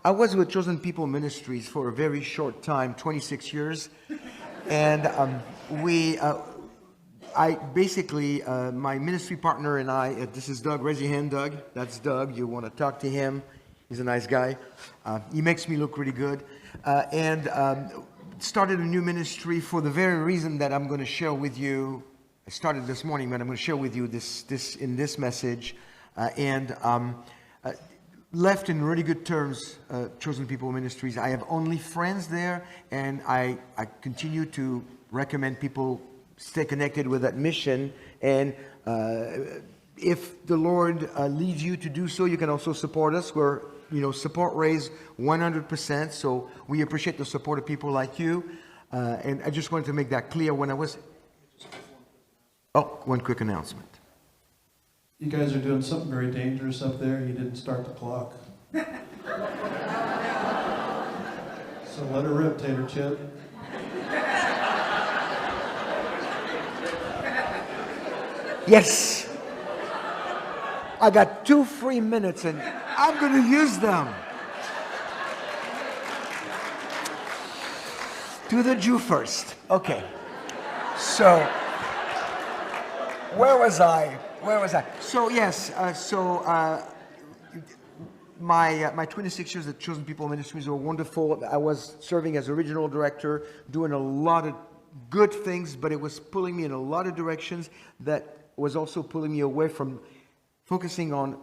I was with Chosen People Ministries for a very short time, 26 years. And I basically, my ministry partner and I, this is Doug, raise your hand, Doug. That's Doug. You want to talk to him. He's a nice guy. He makes me look really good. And started a new ministry for the very reason that I'm going to share with you. I started this morning, but I'm going to share with you this in this message. Left in really good terms, Chosen People Ministries. I have only friends there, and I continue to recommend people stay connected with that mission. And if the Lord leads you to do so, you can also support us. We're, support raise 100%. So we appreciate the support of people like you. And I just wanted to make that clear when I was... Oh, one quick announcement. You guys are doing something very dangerous up there. You didn't start the clock. So let her rip, Tater Chip. Yes. I got 2 free minutes and I'm going to use them. To the Jew first. Okay. So, where was I? So yes, my 26 years at Chosen People Ministries were wonderful. I was serving as original director, doing a lot of good things, but it was pulling me in a lot of directions that was also pulling me away from focusing on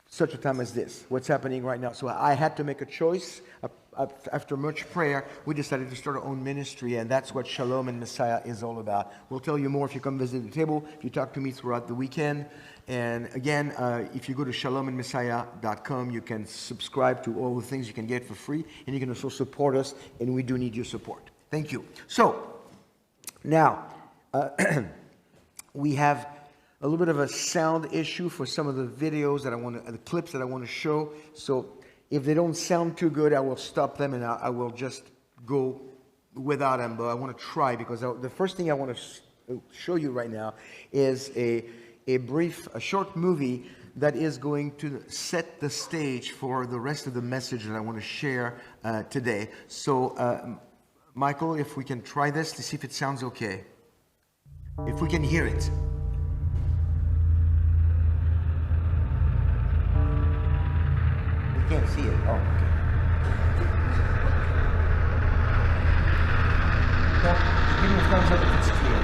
such a time as this, what's happening right now. So I had to make a choice. After much prayer, we decided to start our own ministry, and that's what Shalom and Messiah is all about. We'll tell you more if you come visit the table, if you talk to me throughout the weekend. And again, if you go to shalomandmessiah.com, you can subscribe to all the things you can get for free, and you can also support us, and we do need your support. Thank you. So, now, we have a little bit of a sound issue for some of the videos the clips that I want to show. So, if they don't sound too good, I will stop them and I will just go without them. But I want to try because the first thing I want to show you right now is a short movie that is going to set the stage for the rest of the message that I want to share today. So, Michael, if we can try this to see if it sounds okay. If we can hear it. Can't see it. Oh, okay. Now, give me a thumbs up if it's clear.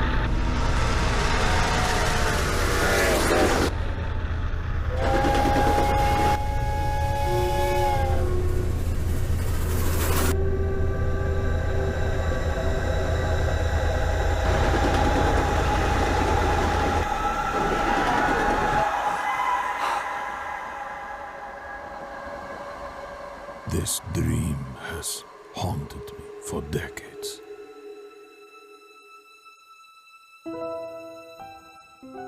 This dream has haunted me for decades.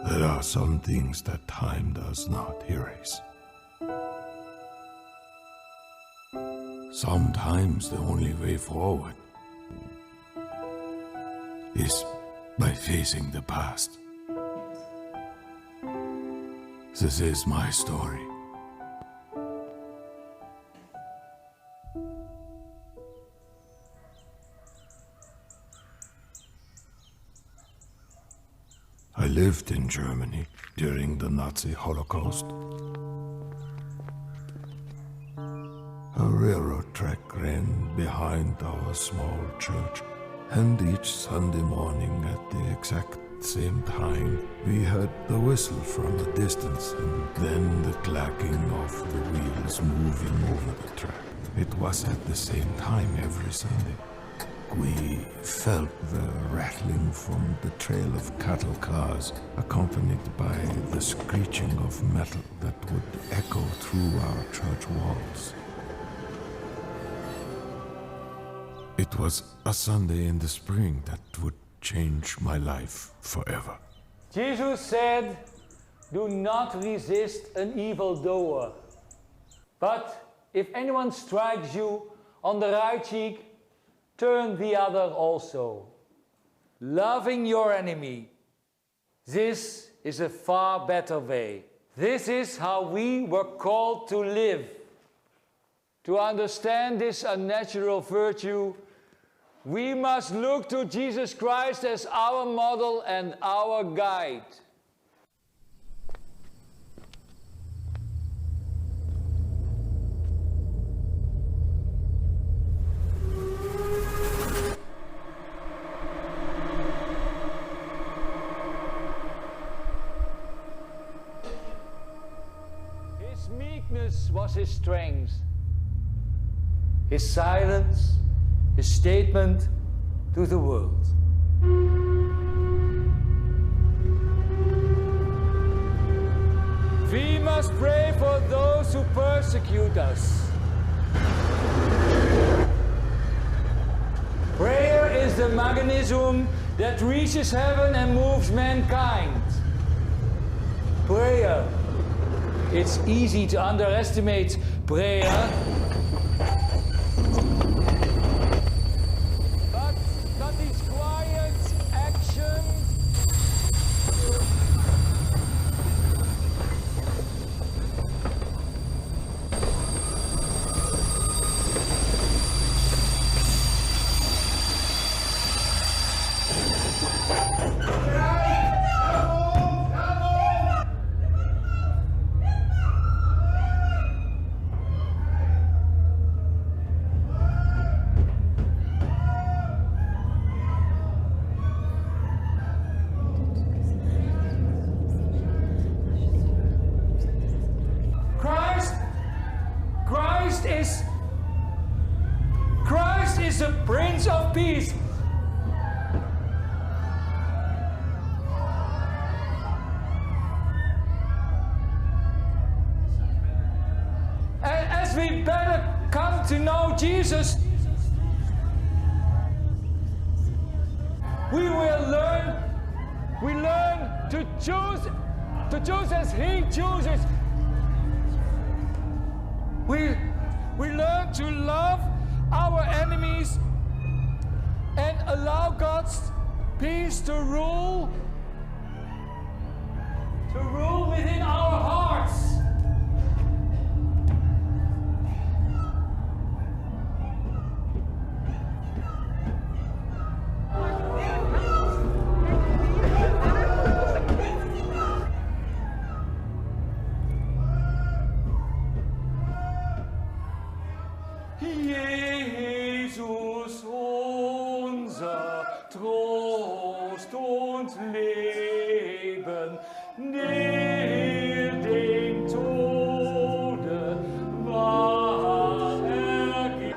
There are some things that time does not erase. Sometimes the only way forward is by facing the past. This is my story. I lived in Germany during the Nazi Holocaust. A railroad track ran behind our small church, and each Sunday morning at the exact same time, we heard the whistle from a distance and then the clacking of the wheels moving over the track. It was at the same time every Sunday. We felt the rattling from the trail of cattle cars, accompanied by the screeching of metal that would echo through our church walls. It was a Sunday in the spring that would change my life forever. Jesus said, "Do not resist an evildoer. But if anyone strikes you on the right cheek, turn the other also. Loving your enemy. This is a far better way. This is how we were called to live. To understand this unnatural virtue, we must look to Jesus Christ as our model and our guide. His meekness was his strength. His silence, his statement to the world. We must pray for those who persecute us. Prayer is the mechanism that reaches heaven and moves mankind. Prayer. It's easy to underestimate prayer. But these quiet actions Christ is the Prince of Peace. And as we better come to know Jesus, we learn to choose as He chooses. We learn to love our enemies and allow God's peace to rule within our hearts. Jesus, unser Trost und Leben, näher dem Tode war ergeben.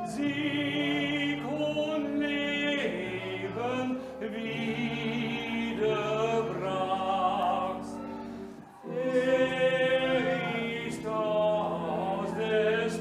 Sieg und Leben wiederbrachst. Er ist aus des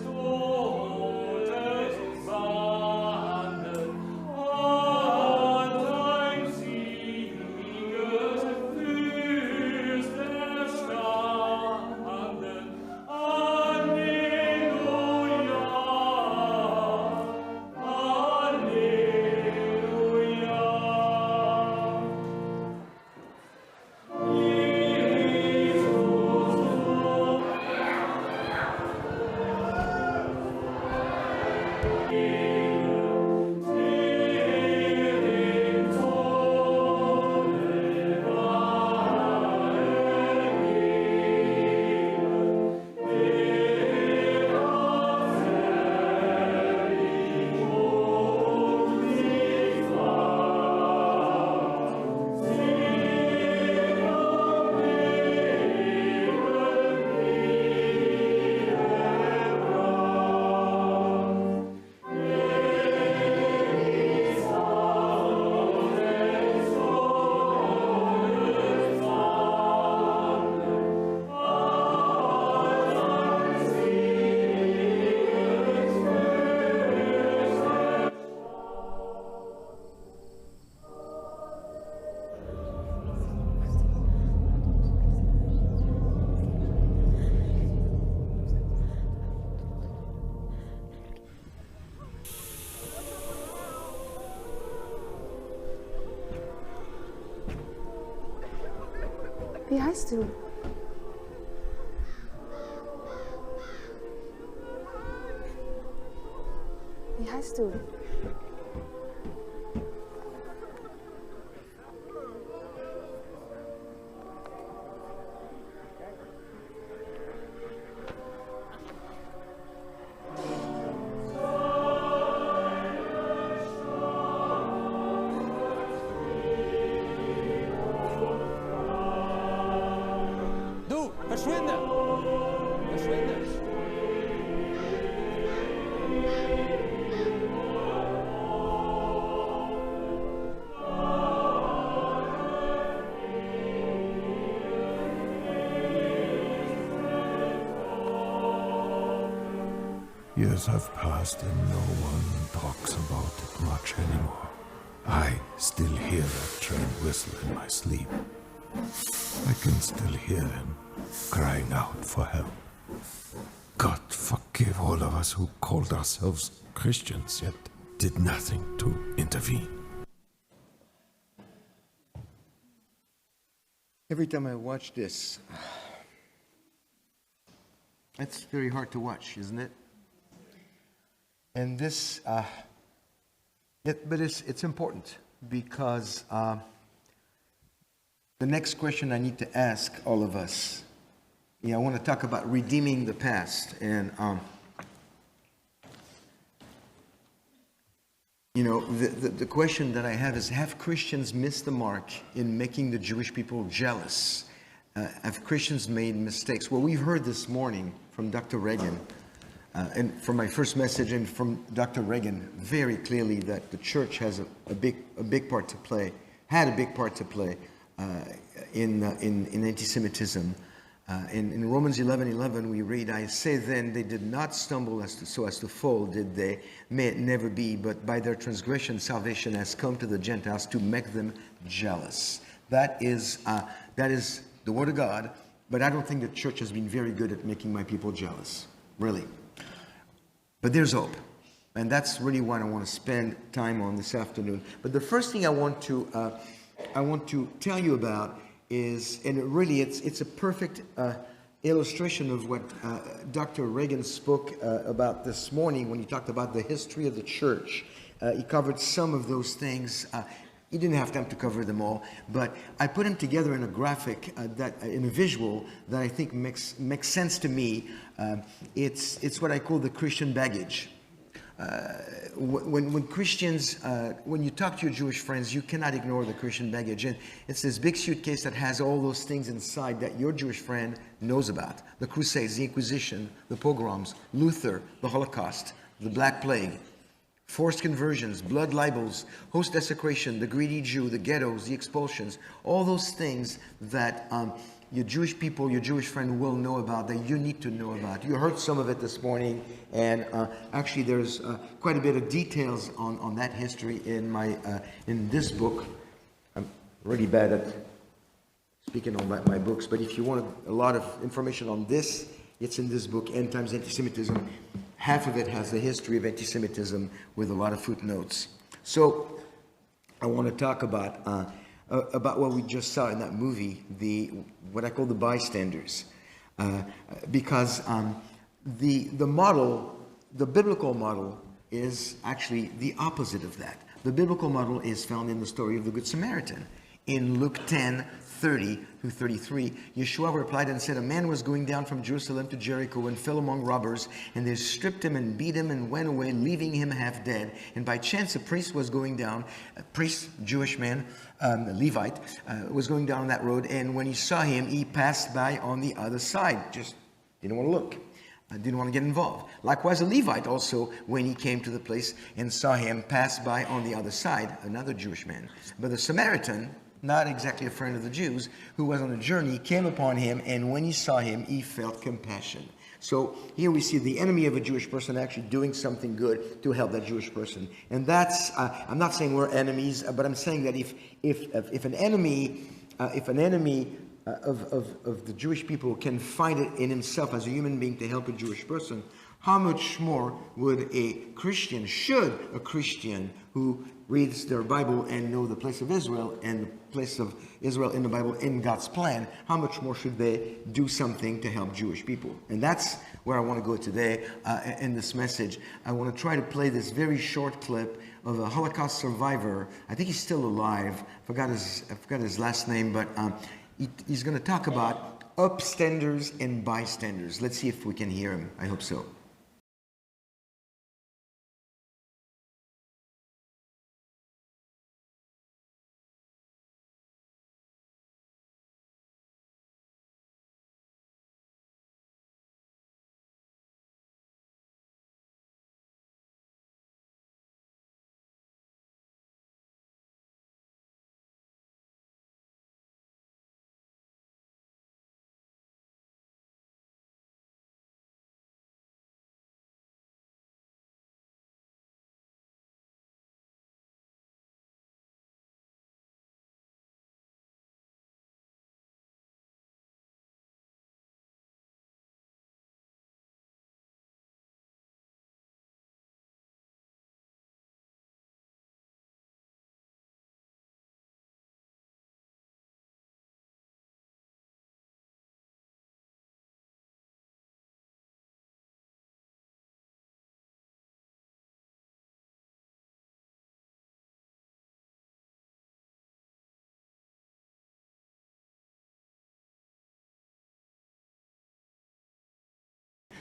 Wie heißt du? Wie heißt du? Du, verschwinde! Verschwinde! Years have passed and no one talks about it much anymore. I still hear that train whistle in my sleep. I can still hear them crying out for help. God forgive all of us who called ourselves Christians yet did nothing to intervene. Every time I watch this, it's very hard to watch, isn't it? And this, but it's important because the next question I need to ask all of us, I want to talk about redeeming the past. And, the question that I have is, have Christians missed the mark in making the Jewish people jealous? Have Christians made mistakes? Well, we've heard this morning from Dr. REAGAN, and from my first message and from Dr. REAGAN, very clearly that the church has a big part to play, had a big part to play in anti-Semitism. In Romans 11:11 we read, I say then, they did not stumble so as to fall, did they? May it never be, but by their transgression salvation has come to the Gentiles to make them jealous. That is the word of God, but I don't think the church has been very good at making my people jealous, really. But there's hope, and that's really what I want to spend time on this afternoon. But the first thing I want to tell you about is, and really it's a perfect illustration of what Dr. REAGAN spoke about this morning when he talked about the history of the church. He covered some of those things. He didn't have time to cover them all, but I put them together in a graphic, in a visual that I think makes sense to me. It's what I call the Christian baggage. When Christians, when you talk to your Jewish friends, you cannot ignore the Christian baggage. And it's this big suitcase that has all those things inside that your Jewish friend knows about. The Crusades, the Inquisition, the pogroms, Luther, the Holocaust, the Black Plague, forced conversions, blood libels, host desecration, the greedy Jew, the ghettos, the expulsions, all those things that your Jewish people, your Jewish friend will know about, that you need to know about. You heard some of it this morning, and actually there's quite a bit of details on that history in this book. I'm really bad at speaking on my books, but if you want a lot of information on this, it's in this book, End Times Antisemitism. Half of it has the history of anti-Semitism with a lot of footnotes. So I want to talk about what we just saw in that movie, what I call the bystanders, because the model, the biblical model, is actually the opposite of that. The biblical model is found in the story of the Good Samaritan. In Luke 10:30-33, Yeshua replied and said, a man was going down from Jerusalem to Jericho and fell among robbers, and they stripped him and beat him and went away, leaving him half dead. And by chance a priest was going down, a priest, Jewish man, a Levite, was going down that road, and when he saw him, he passed by on the other side. Just didn't want to look. Didn't want to get involved. Likewise, a Levite also, when he came to the place and saw him, passed by on the other side, another Jewish man. But the Samaritan, not exactly a friend of the Jews, who was on a journey, came upon him, and when he saw him, he felt compassion. So here we see the enemy of a Jewish person actually doing something good to help that Jewish person. And that's, I'm not saying we're enemies, but I'm saying that if an enemy of the Jewish people can find it in himself as a human being to help a Jewish person, how much more would a Christian, should a Christian who reads their Bible and know the place of Israel and the place of Israel in the Bible in God's plan, how much more should they do something to help Jewish people? And that's where I want to go today in this message. I want to try to play this very short clip of a Holocaust survivor. I think he's still alive. I forgot his last name, but he's going to talk about upstanders and bystanders. Let's see if we can hear him. I hope so.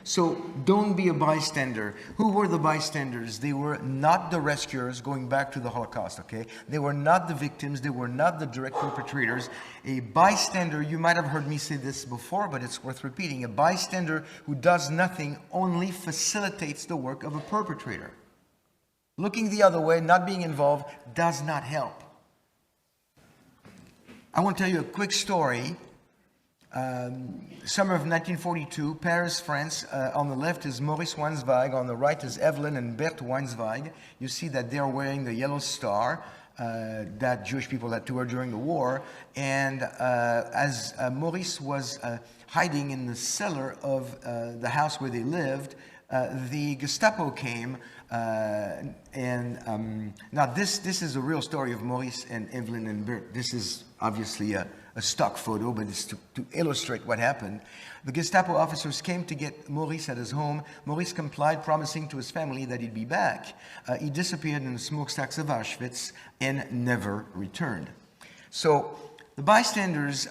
So don't be a bystander. Who were the bystanders? They were not the rescuers, going back to the Holocaust, okay? They were not the victims. They were not the direct perpetrators. A bystander, you might have heard me say this before, but it's worth repeating. A bystander who does nothing only facilitates the work of a perpetrator. Looking the other way, not being involved, does not help. I want to tell you a quick story. Summer of 1942, Paris, France. On the left is Maurice Weinzweig. On the right is Evelyn and Bert Weinzweig. You see that they're wearing the yellow star that Jewish people had to wear during the war. And as Maurice was hiding in the cellar of the house where they lived, the Gestapo came. Now this is a real story of Maurice and Evelyn and Bert. This is obviously a stock photo, but it's to illustrate what happened. The Gestapo officers came to get Maurice at his home. Maurice complied, promising to his family that he'd be back. He disappeared in the smokestacks of Auschwitz and never returned. So the bystanders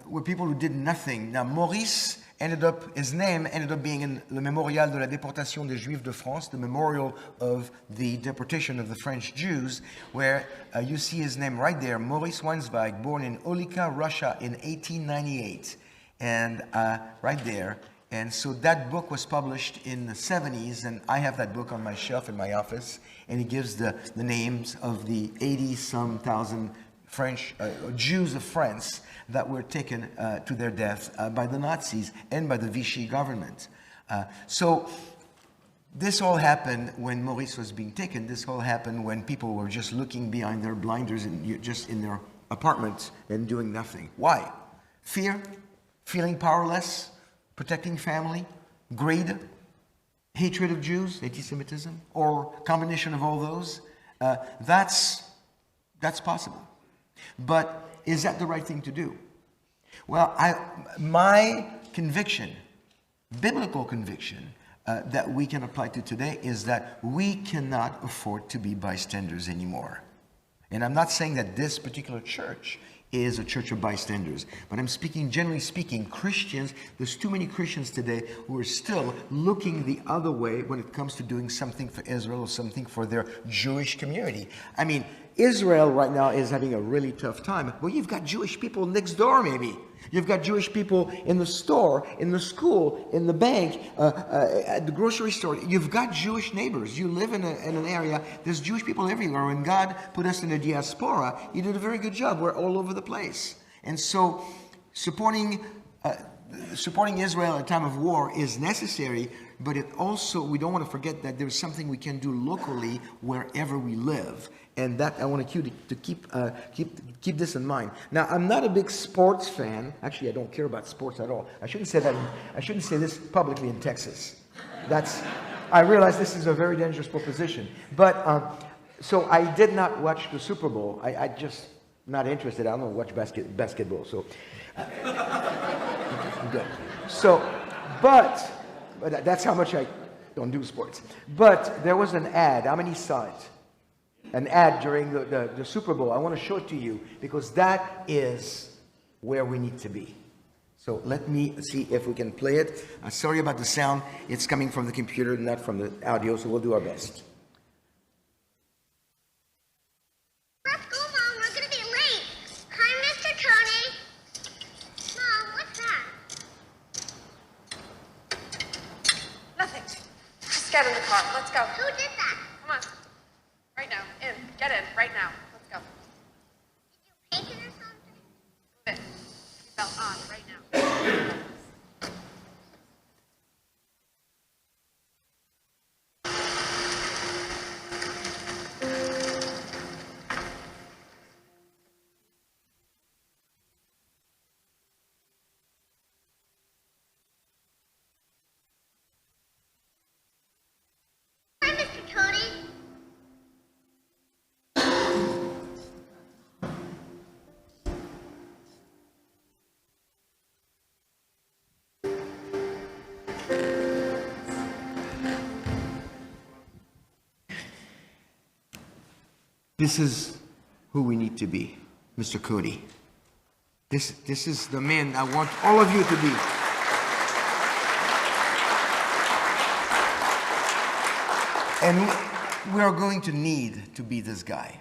were people who did nothing. Now Maurice his name ended up being in Le Mémorial de la Déportation des Juifs de France, the memorial of the deportation of the French Jews, where you see his name right there, Maurice Weinzweig, born in Olica, Russia in 1898. And right there. And so that book was published in the 70s, and I have that book on my shelf in my office, and it gives the names of the 80-some thousand French Jews of France that were taken to their death by the Nazis and by the Vichy government. So this all happened when Maurice was being taken. This all happened when people were just looking behind their blinders and just in their apartment and doing nothing. Why? Fear, feeling powerless, protecting family, greed, hatred of Jews, antisemitism, or combination of all those. That's possible. But is that the right thing to do? Well, my conviction, biblical conviction, that we can apply to today is that we cannot afford to be bystanders anymore. And I'm not saying that this particular church is a church of bystanders, but I'm speaking, generally speaking, Christians. There's too many Christians today who are still looking the other way when it comes to doing something for Israel or something for their Jewish community. I mean, Israel right now is having a really tough time. Well, you've got Jewish people next door, maybe. You've got Jewish people in the store, in the school, in the bank, at the grocery store. You've got Jewish neighbors. You live in an area, there's Jewish people everywhere. When God put us in a diaspora, He did a very good job. We're all over the place. And so supporting Israel at a time of war is necessary, but it also, we don't want to forget that there's something we can do locally wherever we live. And that I want you to keep this in mind. Now, I'm not a big sports fan. Actually, I don't care about sports at all. I shouldn't say that. I shouldn't say this publicly in Texas. I realize this is a very dangerous proposition. But, so I did not watch the Super Bowl. I just not interested. I don't watch basketball, so. Good. So, but that's how much I don't do sports. But there was an ad. How many saw it? An ad during the Super Bowl. I want to show it to you because that is where we need to be. So let me see if we can play it. Sorry about the sound. It's coming from the computer, not from the audio, so we'll do our best. Let's go, Mom. We're going to be late. Hi, Mr. Tony. Mom, what's that? Nothing. Just get in the car. Let's go. Who did that? Come on. Right now. In. Get in. Right now. Let's go. Did you paint it or something? Move it. Seatbelt on. Right now. Hi, Mr. Tony. This is who we need to be, Mr. Cody. This is the man I want all of you to be. And we are going to need to be this guy.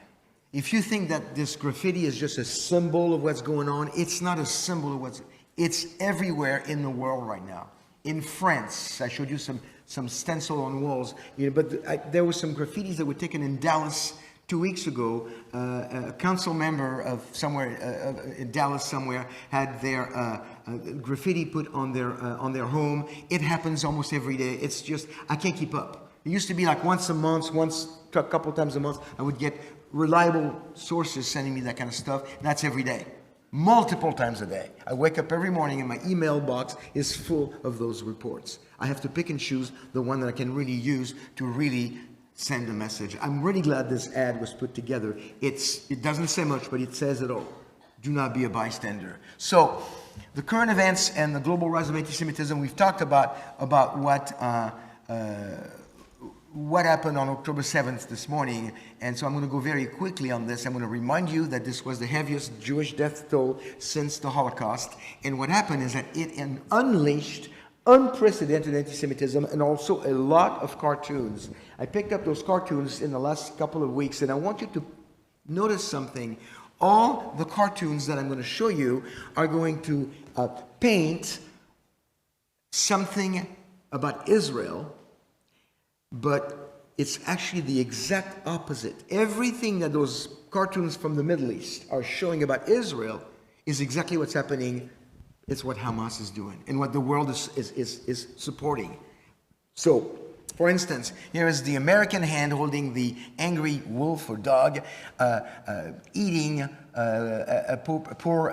If you think that this graffiti is just a symbol of what's going on, it's not a symbol of it's everywhere in the world right now. In France, I showed you some stencil on walls, but there were some graffitis that were taken in Dallas 2 weeks ago. A council member of somewhere in Dallas somewhere had their graffiti put on their home. It happens almost every day. It's just, I can't keep up. It used to be like once a month, a couple times a month, I would get reliable sources sending me that kind of stuff. That's every day. Multiple times a day. I wake up every morning and my email box is full of those reports. I have to pick and choose the one that I can really use to really send a message. I'm really glad this ad was put together. It doesn't say much, but it says it all. Do not be a bystander. So, the current events and the global rise of anti-Semitism, we've talked about what happened on October 7th this morning, and so I'm going to go very quickly on this. I'm going to remind you that this was the heaviest Jewish death toll since the Holocaust, and what happened is that it unleashed unprecedented anti-Semitism and also a lot of cartoons. I picked up those cartoons in the last couple of weeks, and I want you to notice something. All the cartoons that I'm going to show you are going to paint something about Israel, but it's actually the exact opposite. Everything that those cartoons from the Middle East are showing about Israel is exactly what's happening. It's what Hamas is doing and what the world is supporting. So, for instance, here is the American hand holding the angry wolf or dog eating a poor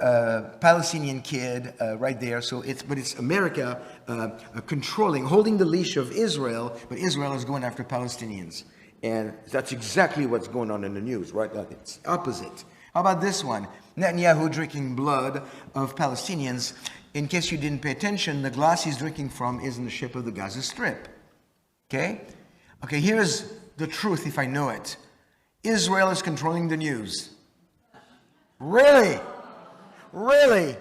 Palestinian kid right there. So it's America controlling, holding the leash of Israel, but Israel is going after Palestinians. And that's exactly what's going on in the news, right? It's opposite. How about this one? Netanyahu drinking blood of Palestinians. In case you didn't pay attention, the glass he's drinking from is in the shape of the Gaza Strip. Okay, here's the truth if I know it. Israel is controlling the news. Really? Really?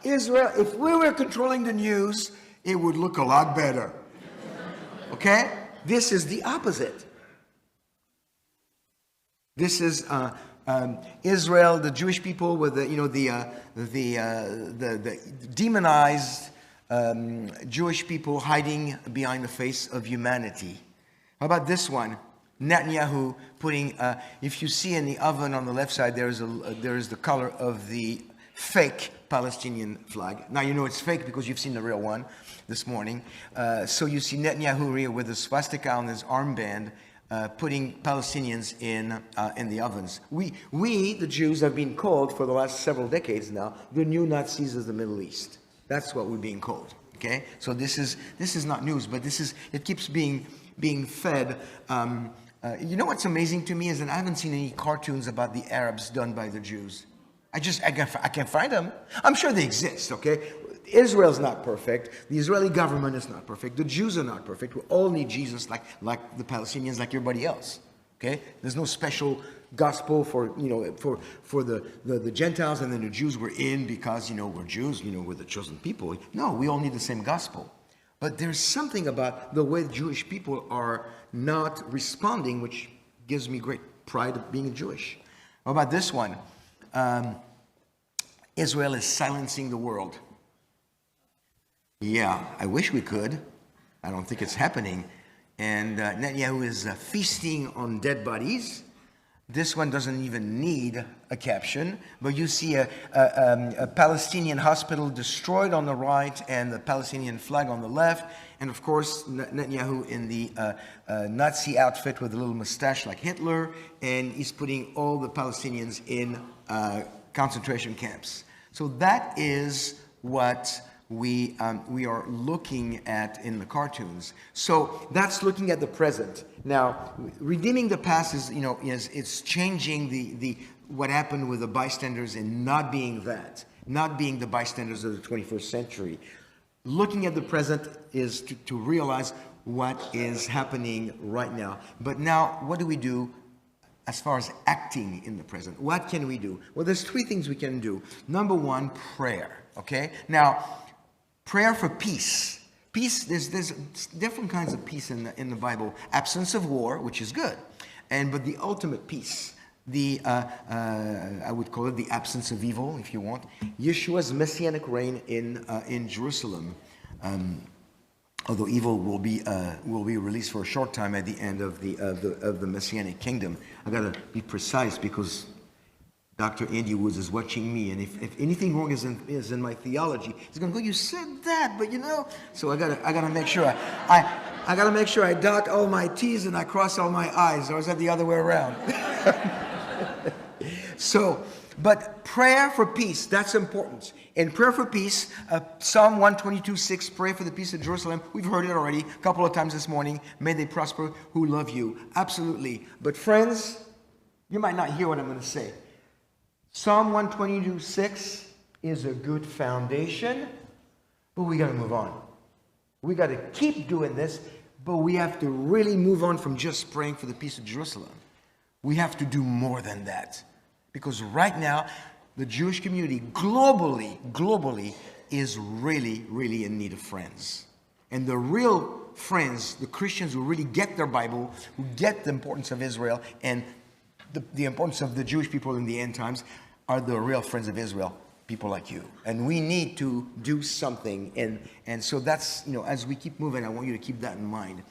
Israel, if we were controlling the news, it would look a lot better. Okay? This is the opposite. This is Israel, the Jewish people with the demonized Jewish people hiding behind the face of humanity. How about this one? Netanyahu putting, if you see in the oven on the left side, there is the color of the fake Palestinian flag. Now you know it's fake because you've seen the real one this morning. So you see Netanyahu here with a swastika on his armband, putting Palestinians in the ovens. We, the Jews, have been called for the last several decades now the new Nazis of the Middle East. That's what we're being called. okay? So this is not news, but it keeps being fed. You know what's amazing to me is that I haven't seen any cartoons about the Arabs done by the Jews. I can't find them. I'm sure they exist, okay? Israel's not perfect. The Israeli government is not perfect. The Jews are not perfect. We all need Jesus like the Palestinians, like everybody else. Okay? There's no special gospel for the Gentiles, and then the Jews were in because we're Jews, we're the chosen people. No, we all need the same gospel. But there's something about the way Jewish people are not responding, which gives me great pride of being Jewish. How about this one? Israel is silencing the world. Yeah, I wish we could. I don't think it's happening. And Netanyahu is feasting on dead bodies. This one doesn't even need a caption, but you see a Palestinian hospital destroyed on the right and the Palestinian flag on the left. And of course, Netanyahu in the Nazi outfit with a little mustache like Hitler, and he's putting all the Palestinians in concentration camps. So that is what we are looking at in the cartoons. So that's looking at the present. Now, redeeming the past is, it's changing the what happened with the bystanders and not being the bystanders of the 21st century. Looking at the present is to realize what is happening right now. But now, what do we do as far as acting in the present? What can we do? Well, there's three things we can do. Number one, prayer. Okay? Now, prayer for peace. Peace, there's different kinds of peace in the Bible. Absence of war, which is good. But the ultimate peace, I would call it the absence of evil, if you want. Yeshua's messianic reign in Jerusalem. Although evil will be released for a short time at the end of the messianic kingdom. I gotta be precise because Dr. Andy Woods is watching me, and if anything wrong is in my theology, he's going to go, "You said that, but So I gotta make sure I gotta make sure I dot all my T's and I cross all my I's, or is that the other way around? But prayer for peace, that's important. And prayer for peace, Psalm 122:6, pray for the peace of Jerusalem. We've heard it already a couple of times this morning. May they prosper who love you. Absolutely. But friends, you might not hear what I'm going to say. Psalm 122:6 is a good foundation, but we got to move on. We got to keep doing this, but we have to really move on from just praying for the peace of Jerusalem. We have to do more than that. Because right now, the Jewish community globally is really, really in need of friends. And the real friends, the Christians who really get their Bible, who get the importance of Israel and the importance of the Jewish people in the end times, are the real friends of Israel, people like you. And we need to do something. And so that's, as we keep moving, I want you to keep that in mind.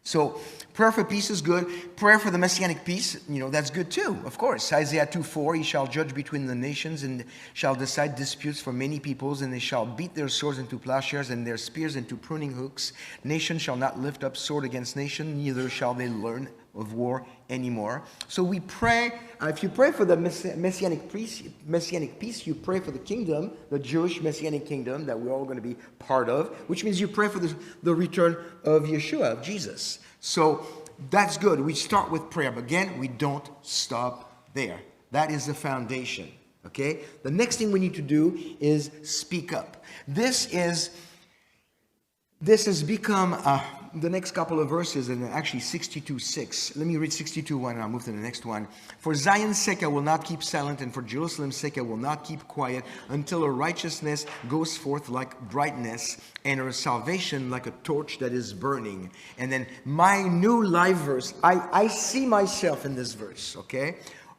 So prayer for peace is good. Prayer for the messianic peace, that's good too, of course. Isaiah 2:4, he shall judge between the nations and shall decide disputes for many peoples, and they shall beat their swords into plowshares and their spears into pruning hooks. Nation shall not lift up sword against nation, neither shall they learn of war anymore. So we pray, if you pray for the messianic peace, you pray for the kingdom, the Jewish messianic kingdom that we're all going to be part of, which means you pray for the return of Yeshua, of Jesus. So that's good. We start with prayer, but again, we don't stop there. That is the foundation, okay? The next thing we need to do is speak up. This has become the next couple of verses, and actually 62:6. Let me read 62:1 and I'll move to the next one. For Zion's sake I will not keep silent, and for Jerusalem's sake I will not keep quiet, until her righteousness goes forth like brightness, and her salvation like a torch that is burning. And then my new live verse, I see myself in this verse, okay?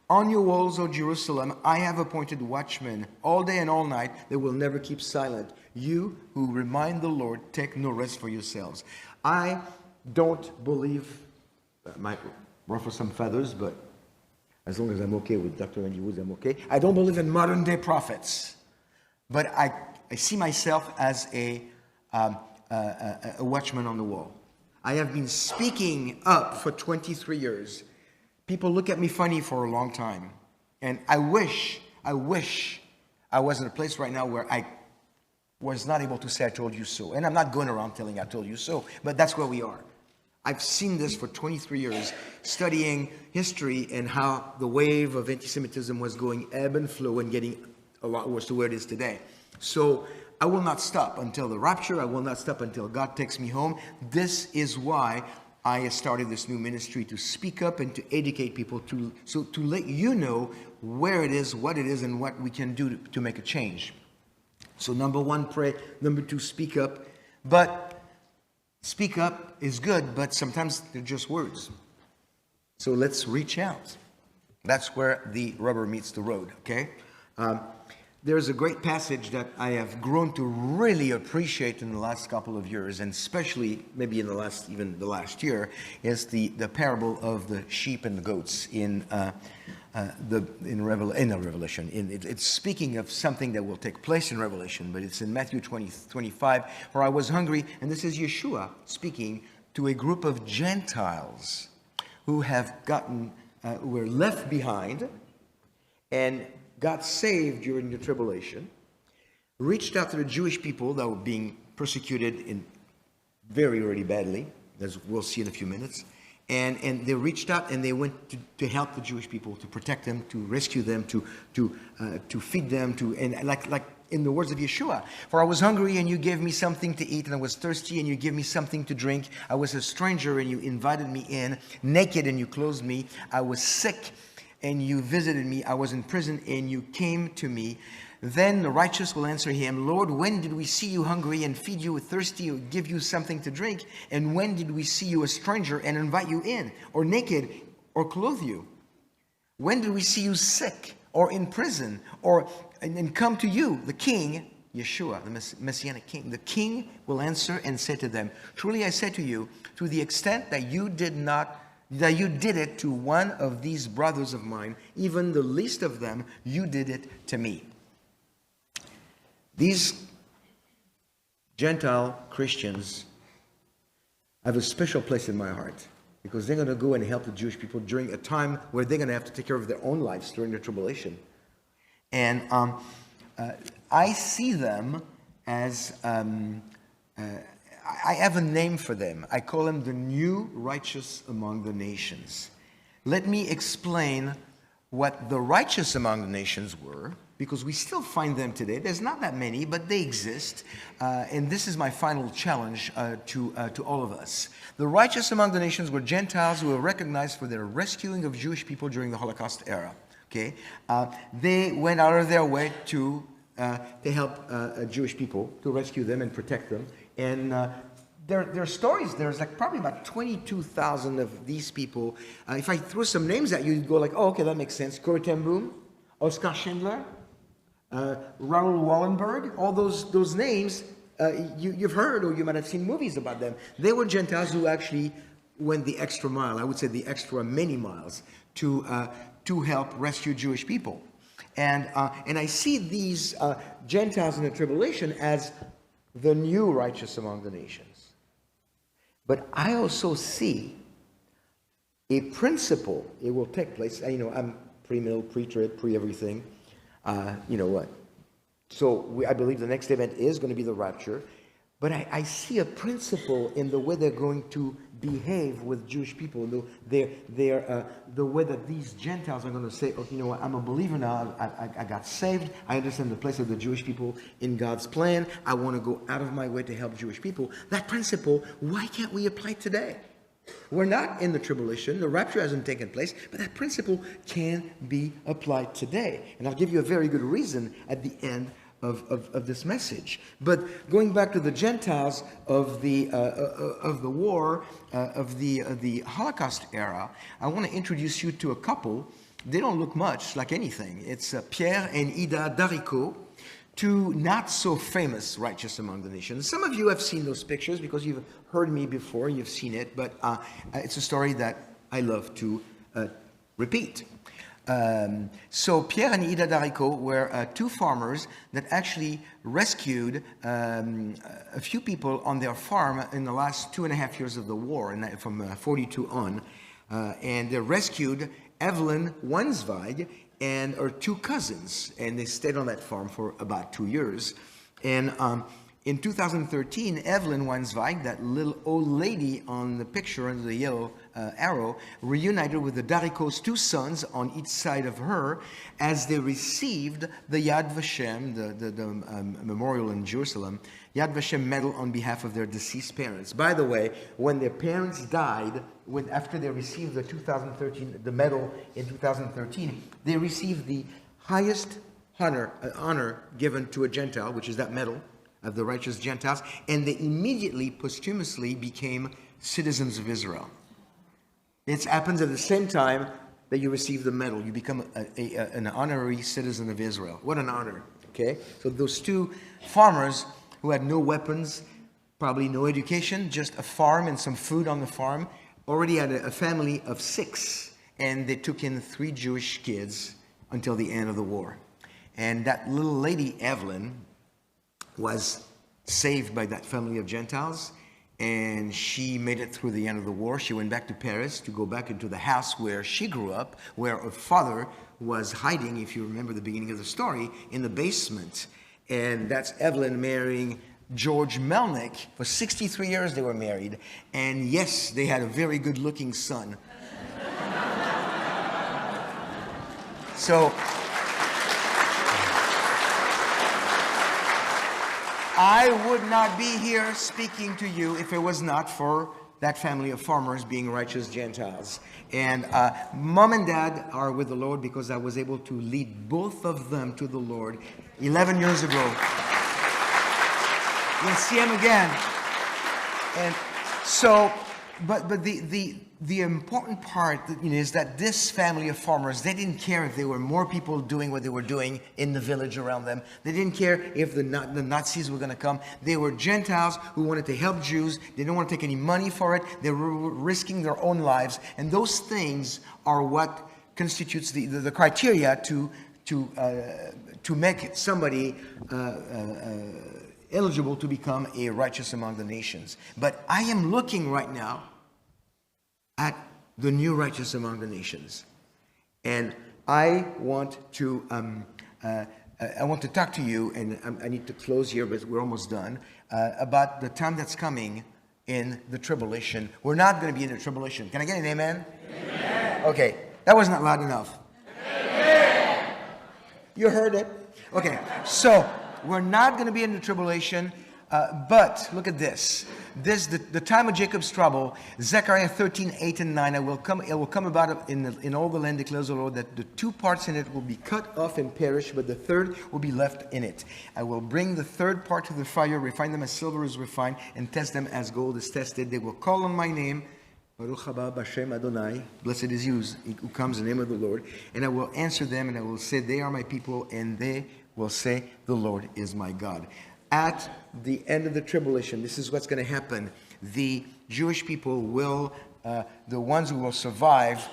On your walls, O Jerusalem, I have appointed watchmen all day and all night. They will never keep silent. You who remind the Lord, take no rest for yourselves. I don't believe, that might ruffle some feathers, but as long as I'm okay with Dr. Andy Woods, I'm okay. I don't believe in modern day prophets, but I see myself as a watchman on the wall. I have been speaking up for 23 years. People look at me funny for a long time. And I wish I was in a place right now where was not able to say, I told you so. And I'm not going around telling I told you so, but that's where we are. I've seen this for 23 years, studying history and how the wave of anti-Semitism was going ebb and flow and getting a lot worse to where it is today. So I will not stop until the rapture. I will not stop until God takes me home. This is why I started this new ministry, to speak up and to educate people, to let you know where it is, what it is, and what we can do to make a change. So number one, pray. Number two, speak up. But speak up is good, but sometimes they're just words. So let's reach out. That's where the rubber meets the road, okay? There's a great passage that I have grown to really appreciate in the last couple of years, and especially maybe in the last year, is the parable of the sheep and the goats in Revelation. It's speaking of something that will take place in Revelation, but it's in Matthew 20:25, where I was hungry, and this is Yeshua speaking to a group of Gentiles who were left behind and got saved during the tribulation, reached out to the Jewish people that were being persecuted very, really badly, as we'll see in a few minutes. And they reached out and they went to help the Jewish people, to protect them, to rescue them, to feed them, and like in the words of Yeshua, for I was hungry and you gave me something to eat, and I was thirsty and you gave me something to drink. I was a stranger and you invited me in, naked and you clothed me. I was sick and you visited me. I was in prison and you came to me. Then the righteous will answer him, Lord, when did we see you hungry and feed you, thirsty, or give you something to drink? And when did we see you a stranger and invite you in, or naked, or clothe you? When did we see you sick, or in prison, and come to you, the King, Yeshua, the Messianic King? The King will answer and say to them, truly I say to you, to the extent that you did it to one of these brothers of mine, even the least of them, you did it to me. These Gentile Christians have a special place in my heart, because they're going to go and help the Jewish people during a time where they're going to have to take care of their own lives during the tribulation. And I see them as, I have a name for them. I call them the new righteous among the nations. Let me explain what the righteous among the nations were, because we still find them today. There's not that many, but they exist. And this is my final challenge to all of us. The righteous among the nations were Gentiles who were recognized for their rescuing of Jewish people during the Holocaust era. Okay, they went out of their way to help Jewish people, to rescue them and protect them. And there are stories. There's like probably about 22,000 of these people. If I throw some names at you, you'd go like, oh, okay, that makes sense. Corrie ten Boom, Oskar Schindler, Raoul Wallenberg, all those names you've heard, or you might have seen movies about them. They were Gentiles who actually went the extra mile, I would say the extra many miles, to help rescue Jewish people. And I see these Gentiles in the tribulation as the new righteous among the nations. But I also see a principle. It will take place. I'm pre-mill, pre-trib, pre-everything. You know what? So I believe the next event is going to be the rapture. But I see a principle in the way they're going to behave with Jewish people. The way that these Gentiles are going to say, oh, you know what, I'm a believer now. I got saved. I understand the place of the Jewish people in God's plan. I want to go out of my way to help Jewish people. That principle, why can't we apply it today? We're not in the tribulation. The rapture hasn't taken place, but that principle can be applied today. And I'll give you a very good reason at the end of this message. But going back to the Gentiles of the war, of the Holocaust era, I want to introduce you to a couple. They don't look much like anything. It's Pierre and Ida Daricot, two not so famous righteous among the nations. Some of you have seen those pictures because you've heard me before, you've seen it, but it's a story that I love to repeat. So Pierre and Ida Daricot were two farmers that actually rescued a few people on their farm in the last 2.5 years of the war, and from 42 on. And they rescued Evelyn Wansweig and her two cousins, and they stayed on that farm for about 2 years. And in 2013, Evelyn Weinzweig, that little old lady on the picture under the yellow arrow, reunited with the Dariko's two sons on each side of her as they received the Yad Vashem, the memorial in Jerusalem, Yad Vashem medal on behalf of their deceased parents. By the way, when their parents died, after they received the medal in 2013, they received the highest honor given to a Gentile, which is that medal of the righteous Gentiles, and they immediately, posthumously, became citizens of Israel. It happens at the same time that you receive the medal. You become an honorary citizen of Israel. What an honor, okay? So those two farmers who had no weapons, probably no education, just a farm and some food on the farm, already had a family of 6, and they took in 3 Jewish kids until the end of the war. And that little lady, Evelyn, was saved by that family of Gentiles, and she made it through the end of the war. She went back to Paris to go back into the house where she grew up, where her father was hiding, if you remember the beginning of the story, in the basement. And that's Evelyn marrying George Melnick. For 63 years they were married, and yes, they had a very good-looking son. So I would not be here speaking to you if it was not for that family of farmers being righteous Gentiles. And mom and dad are with the Lord because I was able to lead both of them to the Lord 11 years ago. You'll see him again. And so, but the important part, is that this family of farmers, they didn't care if there were more people doing what they were doing in the village around them. They didn't care if the Nazis were going to come. They were Gentiles who wanted to help Jews. They didn't want to take any money for it. They were risking their own lives. And those things are what constitutes the criteria to make somebody eligible to become a righteous among the nations. But I am looking right now at the new righteous among the nations, and I want to talk to you, and I need to close here, but we're almost done, about the time that's coming in the tribulation. We're not going to be in the tribulation. Can I get an amen? Amen. Okay, that was not loud enough. Amen. You heard it? Okay, so we're not going to be in the tribulation, but look at this. The time of Jacob's trouble, Zechariah 13, 8 and 9, it will come about in all the land, declares the Lord, that the 2 parts in it will be cut off and perish, but the third will be left in it. I will bring the third part to the fire, refine them as silver is refined, and test them as gold is tested. They will call on my name, Baruch haba b'Shem Adonai, blessed is he who comes in the name of the Lord, and I will answer them, and I will say, they are my people, and they will say, the Lord is my God. At the end of the tribulation, this is what's going to happen. The Jewish people will, the ones who will survive,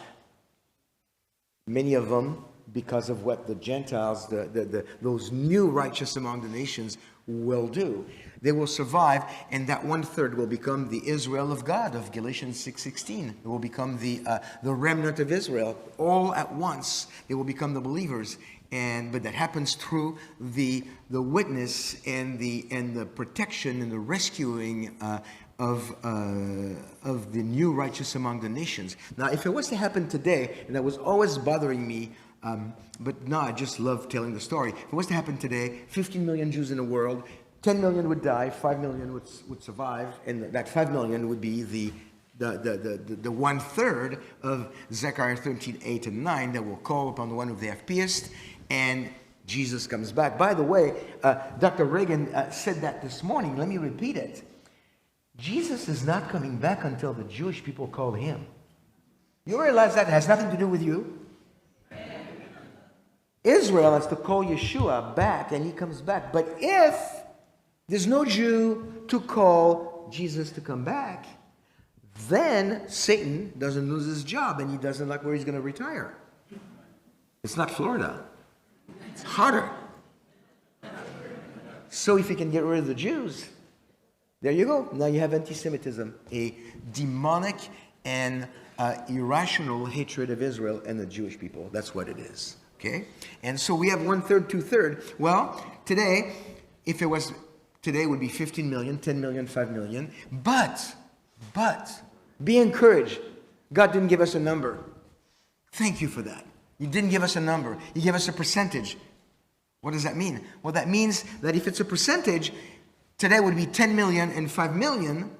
many of them, because of what the Gentiles, those new righteous among the nations will do. They will survive, and that 1/3 will become the Israel of God of Galatians 6:16. It will become the remnant of Israel. All at once, they will become the believers. But that happens through the witness and the protection and the rescuing of the new righteous among the nations. Now, if it was to happen today, and that was always bothering me, but no, I just love telling the story. If it was to happen today, 15 million Jews in the world, 10 million would die, 5 million would survive, and that 5 million would be the 1/3 of Zechariah 13, 8 and 9 that will call upon the one who they have pierced, and Jesus comes back. By the way, Dr. Reagan said that this morning. Let me repeat it. Jesus is not coming back until the Jewish people call him. You realize that has nothing to do with you? Israel has to call Yeshua back, and he comes back. But if there's no Jew to call Jesus to come back, then Satan doesn't lose his job, and he doesn't like where he's going to retire. It's not Florida. It's hotter. So if he can get rid of the Jews, there you go. Now you have antisemitism, a demonic and irrational hatred of Israel and the Jewish people. That's what it is. Okay? And so we have 1/3, 2/3. Well, today, If it was today, it would be 15 million, 10 million, 5 million. But, be encouraged. God didn't give us a number. Thank you for that. He didn't give us a number. He gave us a percentage. What does that mean? Well, that means that if it's a percentage, today would be 10 million and 5 million.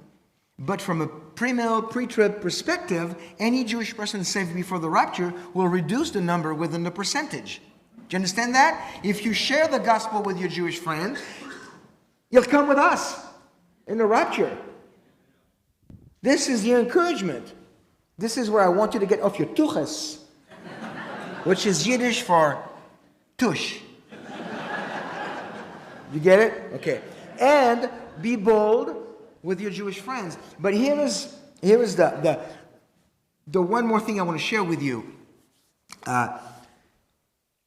But from a pre-mill, pre-trib perspective, any Jewish person saved before the rapture will reduce the number within the percentage. Do you understand that? If you share the gospel with your Jewish friends, you'll come with us in the rapture. This is the encouragement. This is where I want you to get off your tuches, which is Yiddish for tush. You get it? Okay. And be bold with your Jewish friends. But here is the one more thing I want to share with you.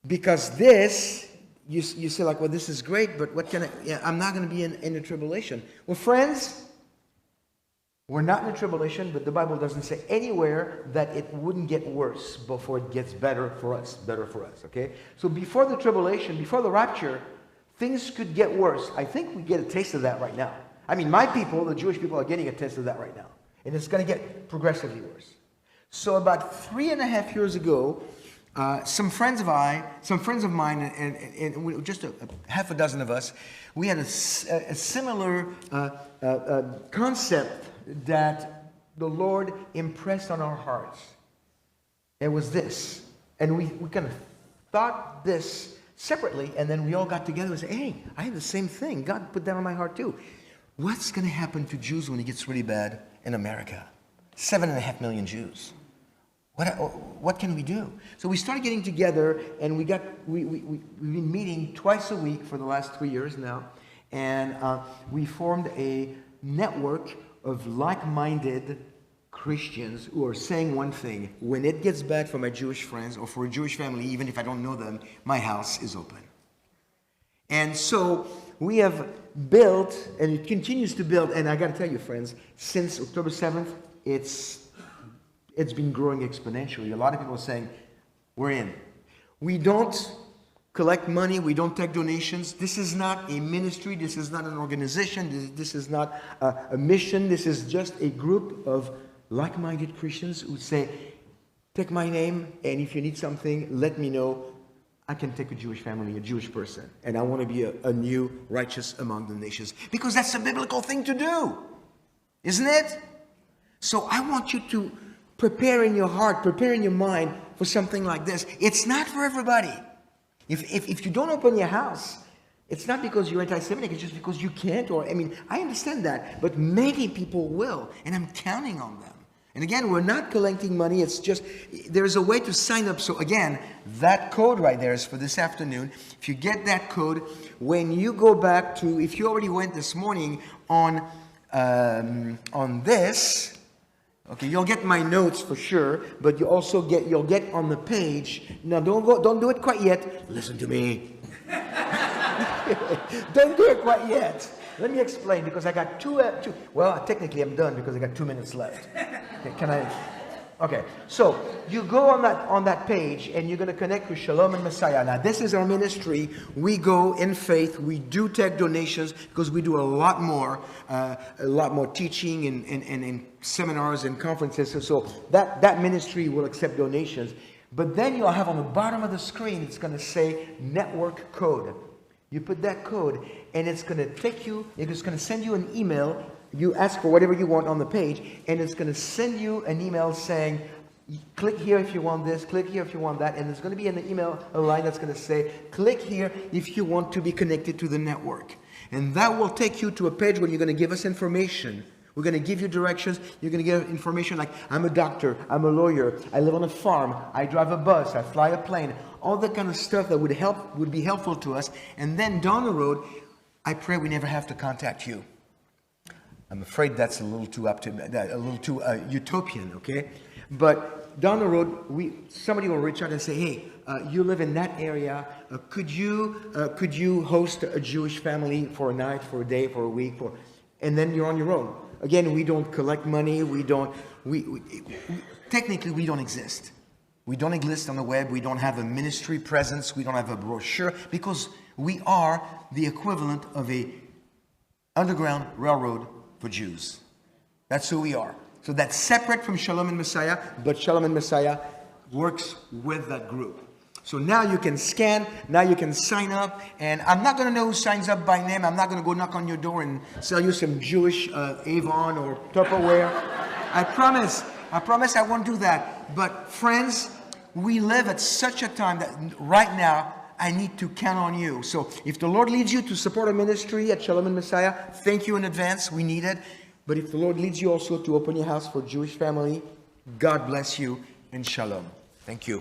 Because this, you say like, well, this is great, but what can I, I'm not going to be in the tribulation. Well, friends, we're not in the tribulation, but the Bible doesn't say anywhere that it wouldn't get worse before it gets better for us, okay? So before the tribulation, before the rapture, things could get worse. I think we get a taste of that right now. I mean, my people, the Jewish people, are getting a taste of that right now. And it's going to get progressively worse. So about 3.5 years ago, some friends of mine, and just half a dozen of us, we had a similar concept that the Lord impressed on our hearts. It was this. And we kind of thought this separately, and then we all got together and said, hey, I had the same thing. God put that on my heart too. What's going to happen to Jews when it gets really bad in America? 7.5 million Jews. What can we do? So we started getting together, and we've been meeting twice a week for the last 3 years now, and we formed a network of like-minded Christians who are saying one thing: when it gets bad for my Jewish friends or for a Jewish family, even if I don't know them, my house is open. And so we have built, and it continues to build, and I got to tell you, friends, since October 7th, it's been growing exponentially. A lot of people are saying, we're in. We don't collect money. We don't take donations. This is not a ministry. This is not an organization. This is not a mission. This is just a group of like-minded Christians who say, take my name, and if you need something, let me know. I can take a Jewish family, a Jewish person, and I want to be a new righteous among the nations. Because that's a biblical thing to do, isn't it? So I want you to prepare in your heart, prepare in your mind for something like this. It's not for everybody. If you don't open your house, it's not because you're anti-Semitic, it's just because you can't, I understand that, but many people will, and I'm counting on them. And again, we're not collecting money, it's just, there's a way to sign up. So again, that code right there is for this afternoon. If you get that code, when you go back to, if you already went this morning on this, okay, you'll get my notes for sure, but you'll get on the page. Now don't do it quite yet. Listen to me. Don't do it quite yet. Let me explain, because I got two. Well, technically I'm done because I got 2 minutes left. Okay, Okay, so you go on that page and you're going to connect with Shalom and Messiah. Now, this is our ministry. We go in faith. We do take donations because we do a lot more teaching and seminars and conferences. So that ministry will accept donations. But then you'll have on the bottom of the screen, it's going to say network code. You put that code and it's going to send you an email. You ask for whatever you want on the page, and it's going to send you an email saying, click here if you want this, click here if you want that, and there's going to be an email, a line that's going to say, click here if you want to be connected to the network. And that will take you to a page where you're going to give us information. We're going to give you directions. You're going to get information like, I'm a doctor, I'm a lawyer, I live on a farm, I drive a bus, I fly a plane, all that kind of stuff that would be helpful to us. And then down the road, I pray we never have to contact you. I'm afraid that's a little too utopian, okay? But down the road, somebody will reach out and say, hey, you live in that area. Could you host a Jewish family for a night, for a day, for a week, and then you're on your own. Again, we don't collect money. Technically, we don't exist. We don't exist on the web. We don't have a ministry presence. We don't have a brochure because we are the equivalent of a underground railroad for Jews. That's who we are. So that's separate from Shalom and Messiah, but Shalom and Messiah works with that group. So now you can scan, now you can sign up, and I'm not going to know who signs up by name. I'm not going to go knock on your door and sell you some Jewish Avon or Tupperware. I promise I won't do that. But friends, we live at such a time that right now, I need to count on you. So if the Lord leads you to support a ministry at Shalom and Messiah, thank you in advance. We need it. But if the Lord leads you also to open your house for Jewish family, God bless you and Shalom. Thank you.